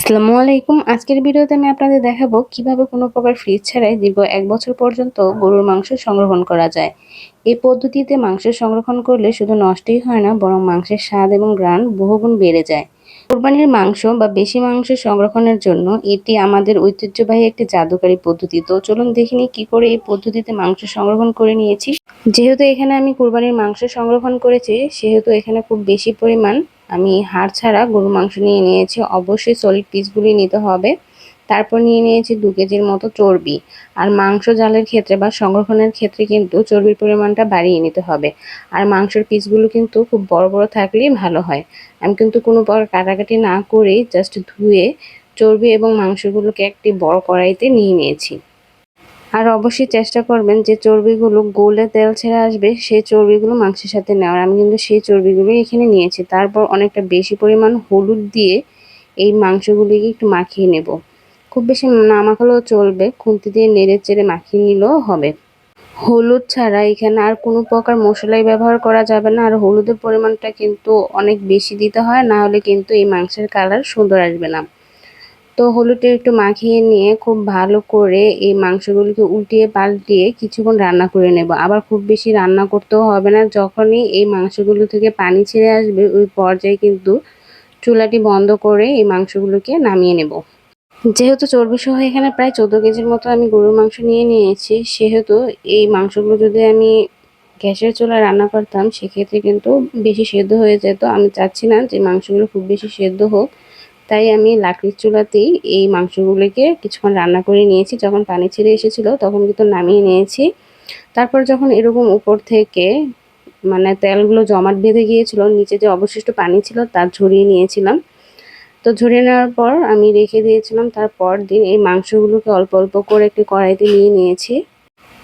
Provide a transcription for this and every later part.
আসসালামু আলাইকুম। আজকের ভিডিওতে আমি আপনাদের দেখাবো কিভাবে কোনো প্রকার ফ্রিজ ছাড়াই দীর্ঘ ১ বছর পর্যন্ত গরুর মাংস সংরক্ষণ করা যায়। এই পদ্ধতিতে মাংস সংরক্ষণ করলে শুধু নষ্টই হয় না, বরং মাংসের স্বাদ এবং ঘ্রাণ বহুগুণ বেড়ে যায়। কোরবানির মাংস বা বেশি মাংস সংরক্ষণের জন্য এটি আমাদের ঐতিহ্যবাহী একটি জাদুকারী পদ্ধতি। তো চলুন দেখে নিই কি করে এই পদ্ধতিতে মাংস সংরক্ষণ করে নিয়েছি। যেহেতু এখানে আমি কোরবানির মাংস সংরক্ষণ করেছি, সেহেতু এখানে খুব বেশি পরিমাণ আমি হাড় ছাড়া গরুর মাংস নিয়ে নিয়েছি। অবশ্যই সলিড পিসগুলি নিতে হবে। তারপর নিয়ে নিয়েছি 2 কেজির মতো চর্বি। আর মাংস জালের ক্ষেত্রে বা সংরক্ষণের ক্ষেত্রে কিন্তু চর্বির পরিমাণটা বাড়িয়ে নিতে হবে। আর মাংসের পিসগুলো কিন্তু খুব বড় বড় থাকলেই ভালো হয়। আমি কিন্তু কোনো প্রকার কাটাকাটি না করেই জাস্ট ধুয়ে চর্বি এবং মাংসগুলোকে একটি বড় কড়াইতে নিয়ে নিয়েছি। আর অবশ্যই চেষ্টা করবেন যে চর্বিগুলো গলে তেল ছেড়ে আসবে সেই চর্বিগুলো মাংসের সাথে নেওয়ার। আমি কিন্তু সেই চর্বিগুলো এখানে নিয়েছি। তারপর অনেকটা বেশি পরিমাণ হলুদ দিয়ে এই মাংসগুলিকে একটু মাখিয়ে নেব। খুব বেশি না মাখালেও চলবে, খুন্তি দিয়ে নেড়ে চেড়ে মাখিয়ে নিলেও হবে। হলুদ ছাড়া এখানে আর কোনো প্রকার মশলাই ব্যবহার করা যাবে না। আর হলুদের পরিমাণটা কিন্তু অনেক বেশি দিতে হয়, না হলে কিন্তু এই মাংসের কালার সুন্দর আসবে না। তো হলুদটা একটু মাখিয়ে নিয়ে খুব ভালো করে এই মাংসগুলোকে উল্টিয়ে পাল্টিয়ে কিছুক্ষণ রান্না করে নেব। আবার খুব বেশি রান্না করতেও হবে না। যখনই এই মাংসগুলো থেকে পানি ছেড়ে আসবে ওই পর্যায়ে কিন্তু চুলাটি বন্ধ করে এই মাংসগুলোকে নামিয়ে নেব। যেহেতু চর্বি সহ এখানে প্রায় 14 কেজির মতো আমি গরুর মাংস নিয়ে নিয়েছি, সেহেতু এই মাংসগুলো যদি আমি গ্যাসের চুলায় রান্না করতাম সেক্ষেত্রে কিন্তু বেশি সেদ্ধ হয়ে যেত। আমি চাচ্ছি না যে মাংসগুলো খুব বেশি সেদ্ধ হোক, তাই আমি লাকড়ির চুলাতেই এই মাংসগুলোকে কিছুক্ষণ রান্না করে নিয়েছি। যখন পানি ছেড়ে এসেছিল তখন কিন্তু নামিয়ে নিয়েছি। তারপর যখন এরকম উপর থেকে মানে তেলগুলো জমাট বেঁধে গিয়েছিল, নিচে যে অবশিষ্ট পানি ছিল তা ঝরিয়ে নিয়েছিলাম। তো ঝরিয়ে নেওয়ার পর আমি রেখে দিয়েছিলাম। তারপর দিন এই মাংসগুলোকে অল্প অল্প করে একটি কড়াইতে নিয়ে নিয়েছি,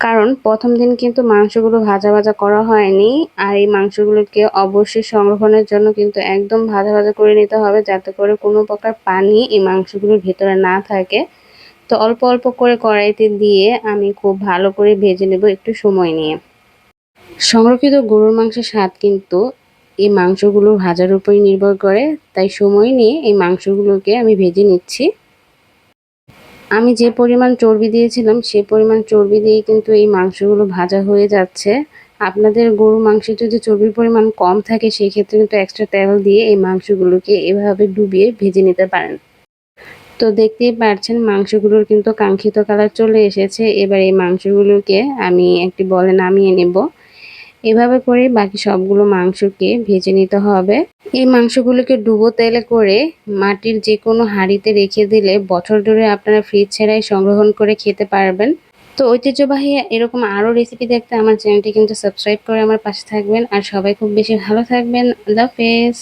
কারণ প্রথম দিন কিন্তু মাংসগুলো ভাজা ভাজা করা হয়নি। আর এই মাংসগুলোকে অবশ্যই সংরক্ষণের জন্য কিন্তু একদম ভাজা ভাজা করে নিতে হবে, যাতে করে কোনো প্রকার পানি এই মাংসগুলোর ভেতরে না থাকে। তো অল্প অল্প করে কড়াইতে দিয়ে আমি খুব ভালো করে ভেজে নেব একটু সময় নিয়ে। সংরক্ষিত গরুর মাংসের স্বাদ কিন্তু এই মাংসগুলো ভাজার উপরই নির্ভর করে, তাই সময় নিয়ে এই মাংসগুলোকে আমি ভেজে নিচ্ছি। আমি যে পরিমাণ চর্বি দিয়েছিলাম সে পরিমাণ চর্বি দিয়ে কিন্তু এই মাংসগুলো ভাজা হয়ে যাচ্ছে। আপনাদের গরুর মাংসে যদি চর্বির পরিমাণ কম থাকে সেক্ষেত্রে কিন্তু এক্সট্রা তেল দিয়ে এই মাংসগুলোকে এভাবে ডুবিয়ে ভেজে নিতে পারেন। তো দেখতেই পাচ্ছেন মাংসগুলোর কিন্তু কাঙ্ক্ষিত কালার চলে এসেছে। এবার এই মাংসগুলোকে আমি একটি বলে নামিয়ে নেব। এভাবে করে বাকি সবগুলো মাংসকে ভেজে নিতে হবে। এই মাংসগুলোকে ডুবো তেলে করে মাটির যে কোনো হাঁড়িতে রেখে দিলে বছর ধরে আপনারা ফ্রিজ ছাড়াই সংরক্ষণ করে খেতে পারবেন। তো ঐতিহ্যবাহী এরকম আরও রেসিপি দেখতে আমার চ্যানেলটি কিন্তু সাবস্ক্রাইব করে আমার পাশে থাকবেন। আর সবাই খুব বেশি ভালো থাকবেন। আল্লাহ হাফেজ।